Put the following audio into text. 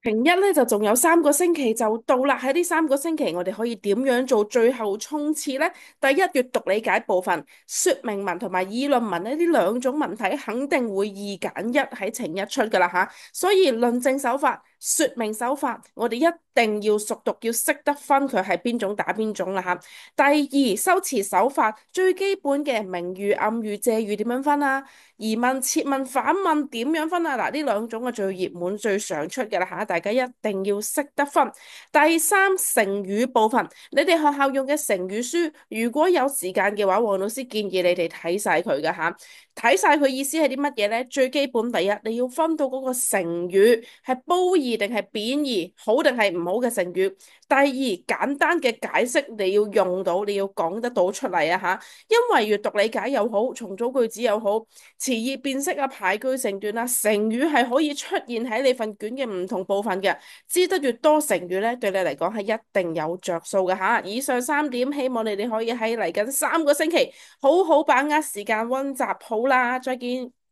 平一咧就仲有3個星期就到啦，喺呢3個星期我哋可以點樣做最後衝刺呢？第一，閱讀理解部分，說明文同埋議論文呢兩種文體肯定會二揀一喺程一出噶啦吓，所以論證手法、說明手法，我哋一定要熟讀，要識得分佢係邊種打邊種啦吓。第二，修辭手法最基本嘅明喻、暗喻、借喻點樣分啊？疑問、設問、反問點樣分啊？嗱，呢兩種嘅最熱門、最常出嘅啦嚇，大家一定要識得分。第三，成語部分，你哋學校用嘅成語書，如果有時間嘅話，黃老師建議你哋睇晒佢嘅嚇，睇晒佢意思係啲乜嘢呢？最基本第一，你要分到嗰個成語係褒義定係貶義，好定係唔好嘅成語。第二，簡單嘅解釋你要用到，你要講得到出嚟啊嚇，因為閱讀理解又好，重組句子又好。詞義辨識啊、排句成段啊，成語係可以出現喺你份卷嘅唔同部分嘅，知得越多成語咧，對你嚟講係一定有着數嘅吓。以上3點，希望你哋可以喺嚟緊3個星期好好把握時間溫習好啦，再見。